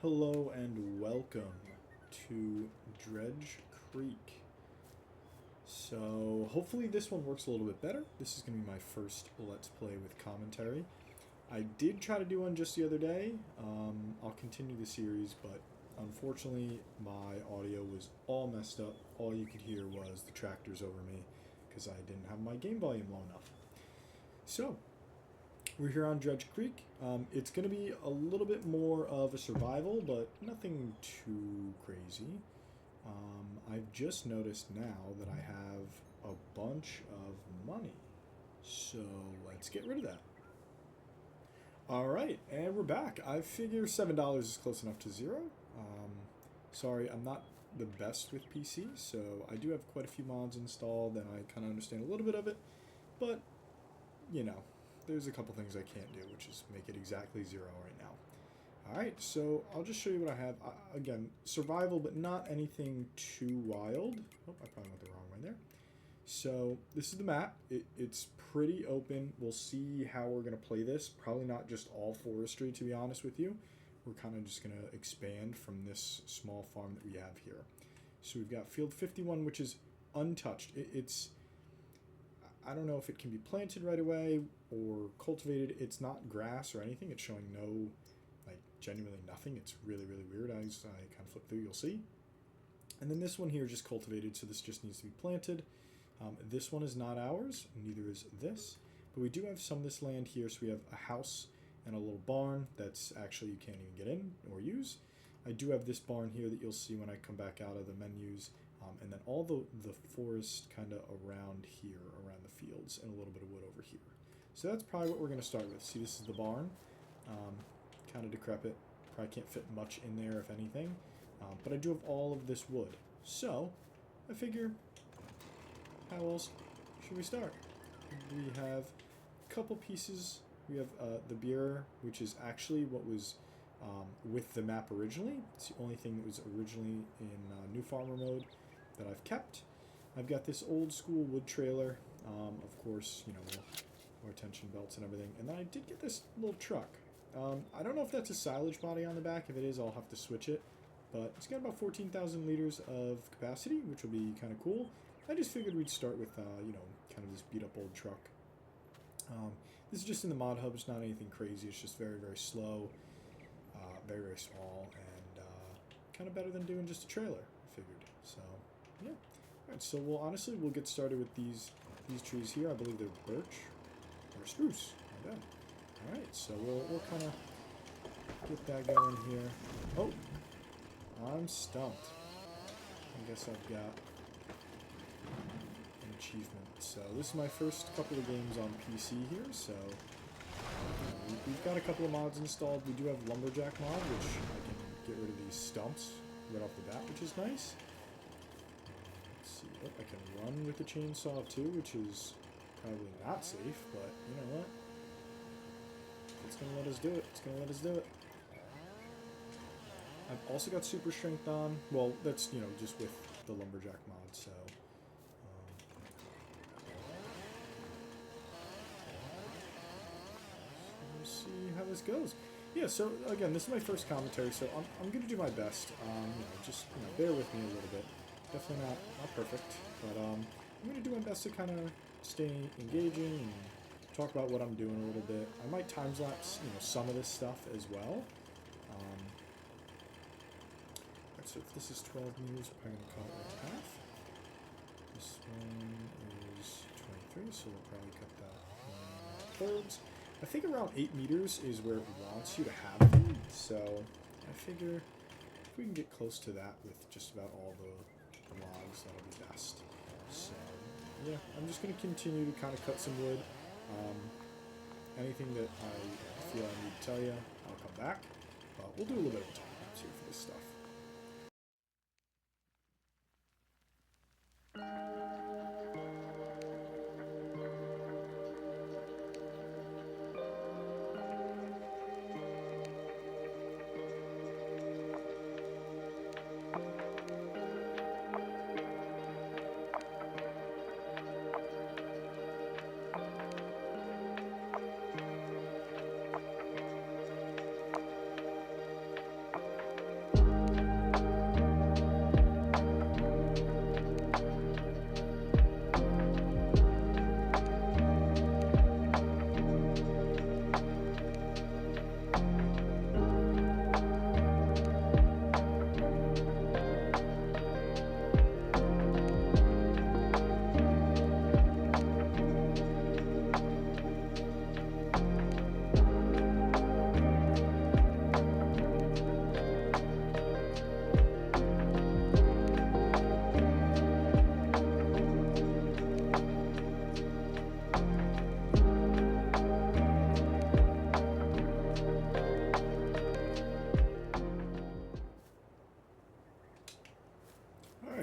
Hello and welcome to Dredge Creek. So hopefully this one works a little bit better. This is going to be my first Let's Play with commentary. I did try to do one just the other day. I'll continue the series, but unfortunately my audio was all messed up. All you could hear was the tractors over me because I didn't have my game volume low enough. So we're here on Dredge Creek. It's going to be a little bit more of a survival, but nothing too crazy. I've just noticed now that I have a bunch of money. So let's get rid of that. Alright, and we're back. I figure $7 is close enough to zero. Sorry, I'm not the best with PC, so I do have quite a few mods installed, and I kind of understand a little bit of it, but, you know, there's a couple things I can't do, which is make it exactly zero right now. Alright, so I'll just show you what I have. Again, survival, but not anything too wild. Oh, I probably went the wrong way there. So, this is the map. It's pretty open. We'll see how we're going to play this. Probably not just all forestry, to be honest with you. We're kind of just going to expand from this small farm that we have here. So we've got field 51, which is untouched. It's... I don't know if it can be planted right away or cultivated. It's not grass or anything. It's showing no, like, genuinely nothing. It's really, really weird. As I kind of flip through, you'll see. And then this one here is just cultivated, so this just needs to be planted. This one is not ours, neither is this. But we do have some of this land here, so we have a house and a little barn that's actually you can't even get in or use. I do have this barn here that you'll see when I come back out of the menus. And then all the forest kind of around here, around the fields, and a little bit of wood over here. So that's probably what we're going to start with. See, this is the barn. Kind of decrepit. Probably can't fit much in there, if anything. But I do have all of this wood. So, I figure, how else should we start? We have a couple pieces. We have the beer, which is actually what was with the map originally. It's the only thing that was originally in New Farmer mode that I've kept. I've got this old school wood trailer, of course, you know, more tension belts and everything. And then I did get this little truck. I don't know if that's a silage body on the back. If it is, I'll have to switch it. But it's got about 14,000 liters of capacity, which will be kind of cool. I just figured we'd start with, you know, kind of this beat up old truck. This is just in the mod hub. It's not anything crazy. It's just very, very slow, very, very small, and kind of better than doing just a trailer, I figured. So, yeah. Alright, so we'll get started with these trees here. I believe they're birch or spruce. My bad. Alright, so we'll kind of get that going here. Oh, I'm stumped. I guess I've got an achievement. So this is my first couple of games on PC here, so we've got a couple of mods installed. We do have Lumberjack mod, which I can get rid of these stumps right off the bat, which is nice. Let's see. Oh, I can run with the chainsaw too, which is probably not safe, but you know what? It's going to let us do it. It's going to let us do it. I've also got super strength on. Well, that's, you know, just with the Lumberjack mod, so... we'll see how this goes. Yeah, so again, this is my first commentary, so I'm going to do my best. You know, just, you know, bear with me a little bit. Definitely not perfect, but I'm going to do my best to kind of stay engaging and talk about what I'm doing a little bit. I might time-lapse, you know, some of this stuff as well. Alright, so if this is 12 meters, I'm going to cut it with half. This one is 23, so we'll probably cut that in thirds. I think around 8 meters is where it wants you to have them, so I figure if we can get close to that with just about all the logs, that'll be best. So, yeah, I'm just going to continue to kind of cut some wood. Anything that I feel I need to tell you, I'll come back. But we'll do a little bit of a time-lapse here for this stuff.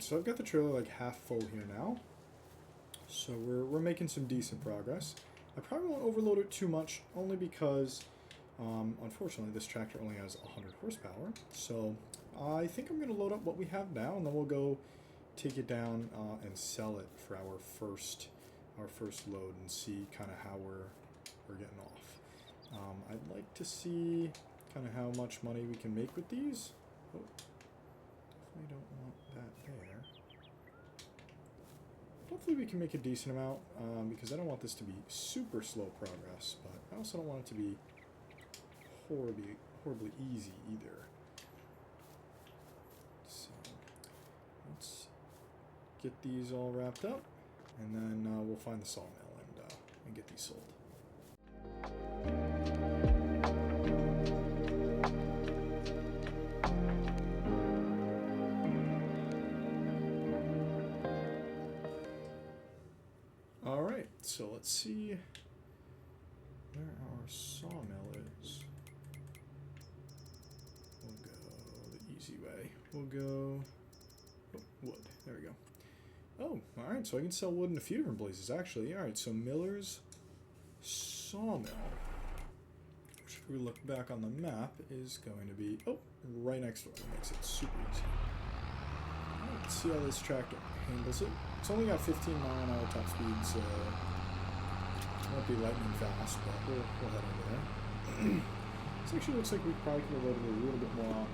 Alright, so I've got the trailer like half full here now. So we're making some decent progress. I probably won't overload it too much, only because, unfortunately, this tractor only has 100 horsepower. So I think I'm going to load up what we have now, and then we'll go take it down and sell it for our first load and see kind of how we're getting off. I'd like to see kind of how much money we can make with these. Oh, definitely don't want that there. Hopefully we can make a decent amount, because I don't want this to be super slow progress, but I also don't want it to be horribly easy either. So let's get these all wrapped up, and then we'll find the sawmill and get these sold. Alright, so let's see where our sawmill is. We'll go the easy way. We'll go wood. There we go. Oh, alright, so I can sell wood in a few different places, actually. Alright, so Miller's Sawmill, which if we look back on the map, is going to be, right next door. It makes it super easy. Alright, let's see how this tractor handles it. It's only got 15 mile/an-hour top speed, so it won't be lightning fast, but we'll head over there. This actually looks like we probably could have loaded a little bit more on.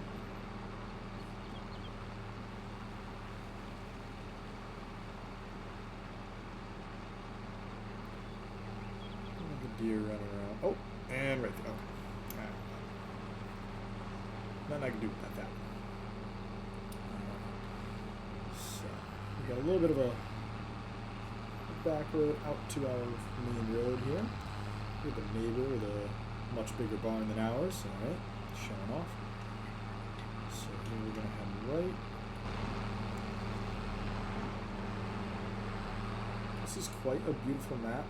The deer running around. Oh, and right there. Okay. Nothing I can do about that. So, we got a little bit of a back road out to our main road here. We have a neighbor with a much bigger barn than ours. Alright, showing off. So here we're going to head right. This is quite a beautiful map.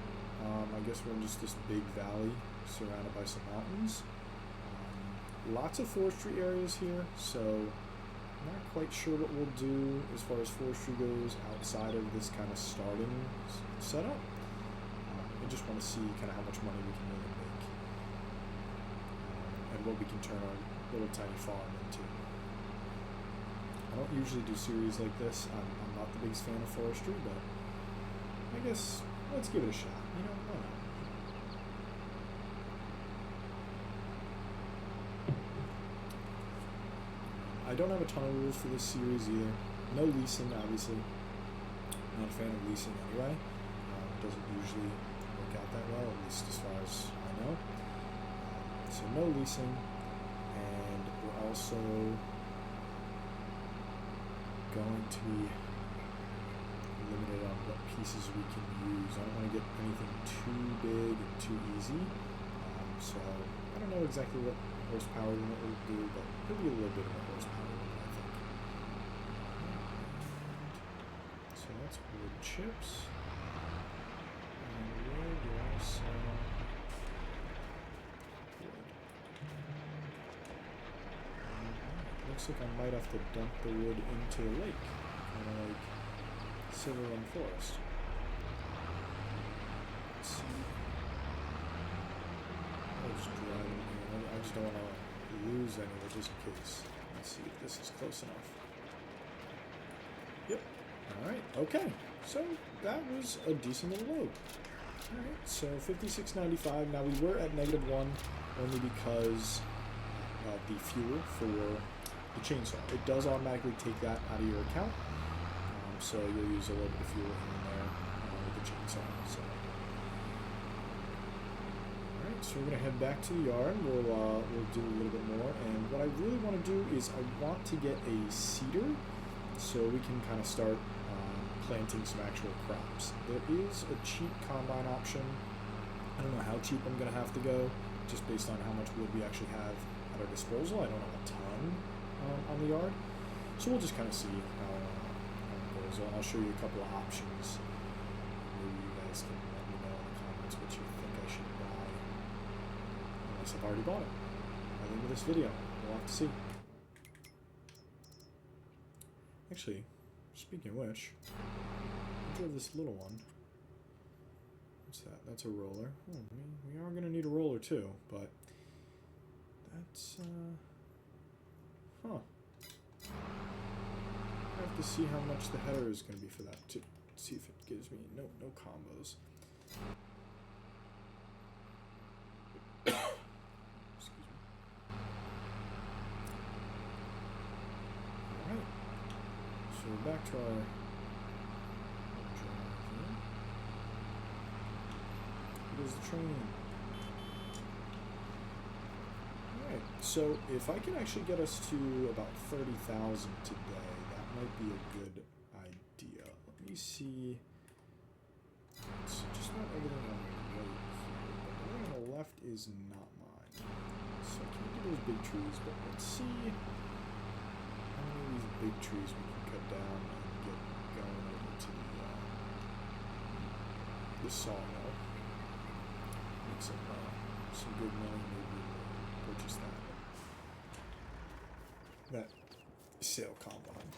I guess we're in just this big valley surrounded by some mountains. Lots of forestry areas here, so I'm not quite sure what we'll do as far as forestry goes outside of this kind of starting setup. I just want to see kind of how much money we can really make and what we can turn our little tiny farm into. I don't usually do series like this. I'm not the biggest fan of forestry, but I guess let's give it a shot. You know, why not? I don't have a ton of rules for this series either. No leasing, obviously. Not a fan of leasing anyway. Doesn't usually work out that well, at least as far as I know. So no leasing, and we're also going to be limited on what pieces we can use. I don't want to get anything too big and too easy. So I don't know exactly what horsepower limit will do, but it'll be a little bit of a horsepower limit, I think. So that's wood chips. And where do I sell wood? Looks like I might have to dump the wood into the lake, kind of like Silver Run Forest. Let's see. I'll just drive in here. I just don't want to lose any of it just in case. Let's see if this is close enough. Yep. Alright, okay. So that was a decent little load. Alright, so $56.95. Now we were at -1 only because of the fuel for the chainsaw. It does automatically take that out of your account. So you'll use a little bit of fuel here and there with the chainsaw. So. Alright, so we're going to head back to the yard. We'll do a little bit more. And what I really want to do is I want to get a seeder so we can kind of start planting some actual crops. There is a cheap combine option. I don't know how cheap I'm going to have to go, just based on how much wood we actually have at our disposal. I don't have a ton on the yard. So we'll just kind of see how it goes on. I'll show you a couple of options. Maybe you guys can let me know in the comments what you think I should buy. Unless I've already bought it. By the end of this video, we'll have to see. Actually, Speaking of which, I drove this little one. What's that? That's a roller. Oh, we are going to need a roller too, but that's, huh. I have to see how much the header is going to be for that to see if it gives me no combos. Excuse me. Alright. So we're back to our drive here. Here's the train. Alright, so if I can actually get us to about 30,000 today, that might be a good idea. Let me see. It's just not everything on the right here, but everything on the left is not mine. So I can't do those big trees, but let's see how many of these big trees we can cut down and get going over to the sawmill. Make some good money, maybe purchase that sail combine.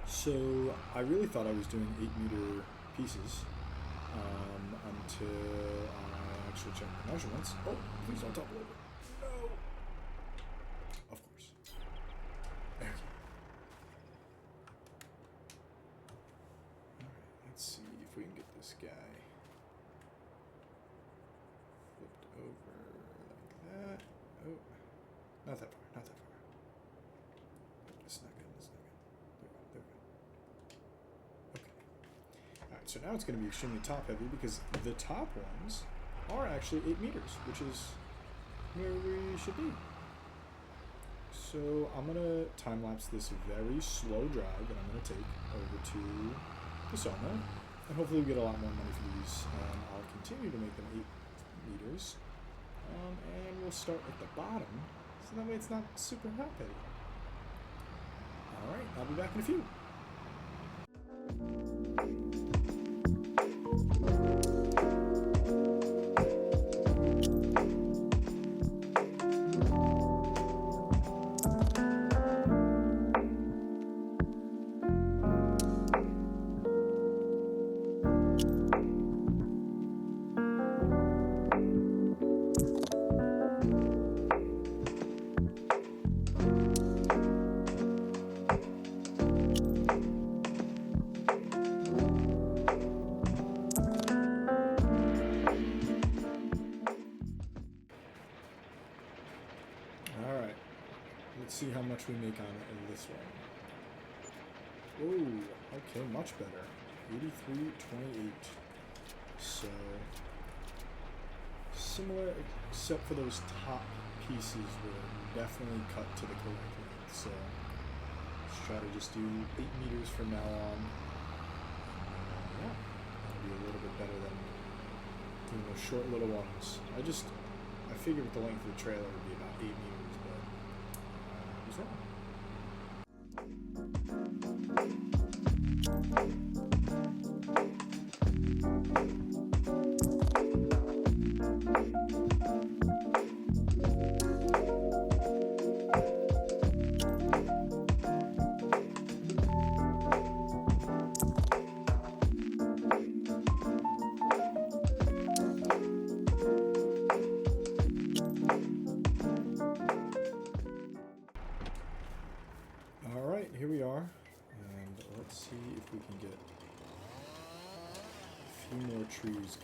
So I really thought I was doing 8-meter pieces until I actually checked the measurements. Oh, please don't topple over. No. Of course. There we go. Alright, let's see if we can get this guy flipped over like that. Oh, not that far, not that far. That's not good, that's not good. There we go. Okay. Alright, so now it's going to be extremely top heavy because the top ones are actually 8 meters, which is where we should be. So I'm going to time-lapse this very slow drive that I'm going to take over to the sawmill, and hopefully we get a lot more money for these, and I'll continue to make them 8 meters, and we'll start at the bottom, so that way it's not super top heavy. Alright, I'll be back in a few. see how much we make on this one. Oh, okay, much better. 83.28. So similar, except for those top pieces were definitely cut to the correct length. So let's try to just do 8 meters from now on. Yeah, that'll be a little bit better than doing those short little ones. I figured with the length of the trailer it would be about 8 meters, but I was wrong. Alright, here we are, and let's see if we can get a few more trees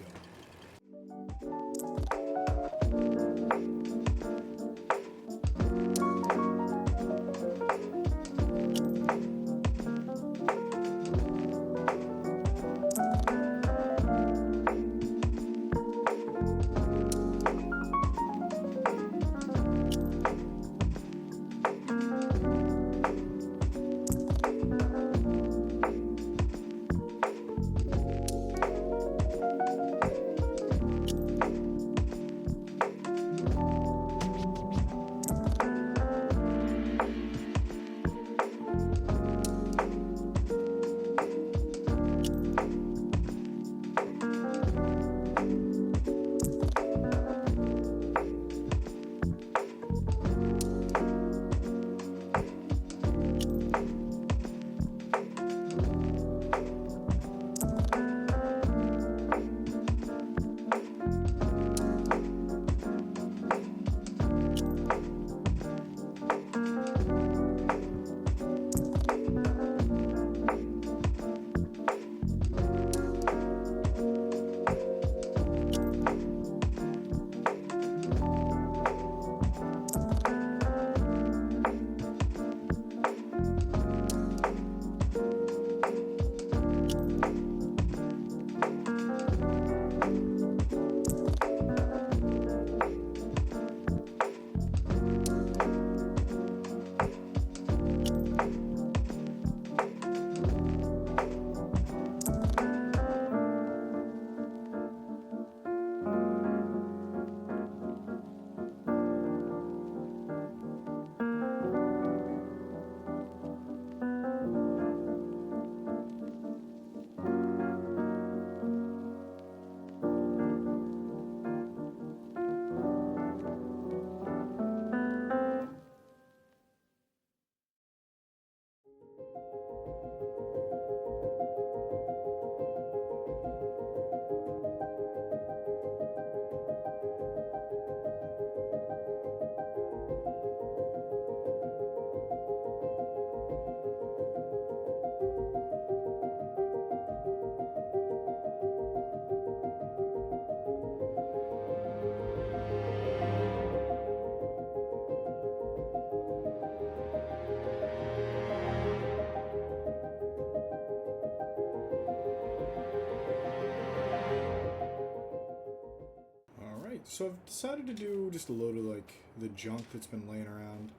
So I've decided to do just a load of like the junk that's been laying around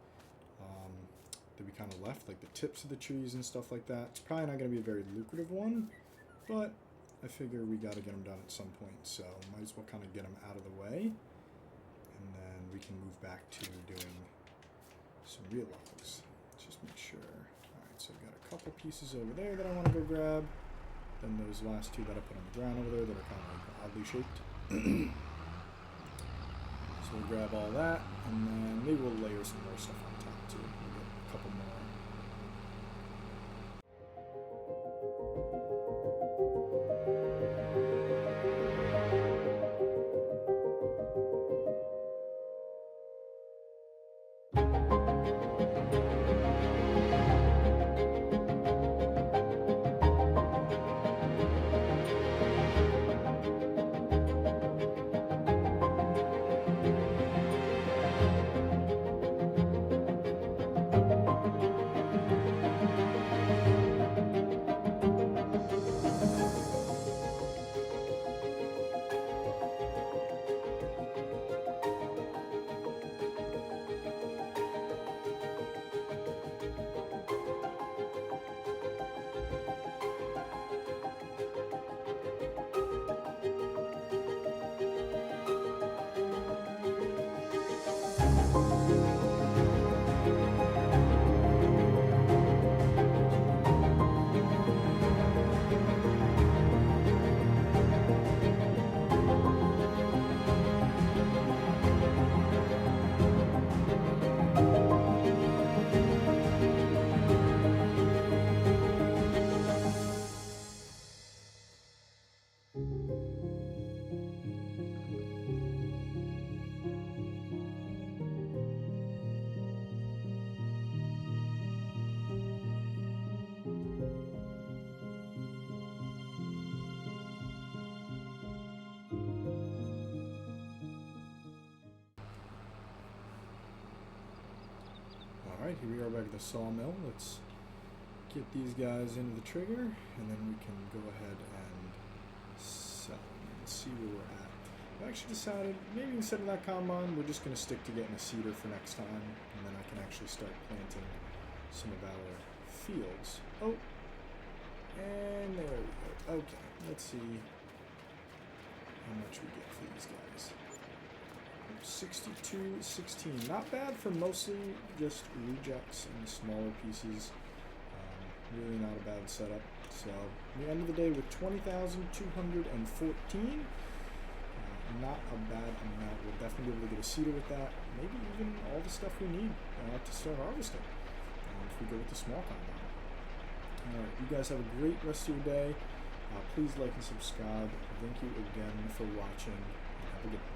that we kind of left, like the tips of the trees and stuff like that. It's probably not going to be a very lucrative one, but I figure we got to get them done at some point, so might as well kind of get them out of the way, and then we can move back to doing some real logs. Let's just make sure. Alright, so I've got a couple pieces over there that I want to go grab, then those last two that I put on the ground over there that are kind of like oddly shaped. So we'll grab all that, and then maybe we'll layer some more stuff on top too. We'll get a couple more. Alright, here we are back at the sawmill. Let's get these guys into the trigger, and then we can go ahead and sell them and see where we're at. I actually decided, maybe instead of that combine, we're just going to stick to getting a seeder for next time, and then I can actually start planting some of our fields. Oh, and there we go. Okay, let's see how much we get for these guys. 62.16. Not bad for mostly just rejects and smaller pieces. Really not a bad setup. So, we ended the day with 20,214. Not a bad amount. We'll definitely be able to get a seeder with that. Maybe even all the stuff we need to start harvesting. If we go with the small combine. Alright, you guys have a great rest of your day. Please like and subscribe. Thank you again for watching. And have a good one.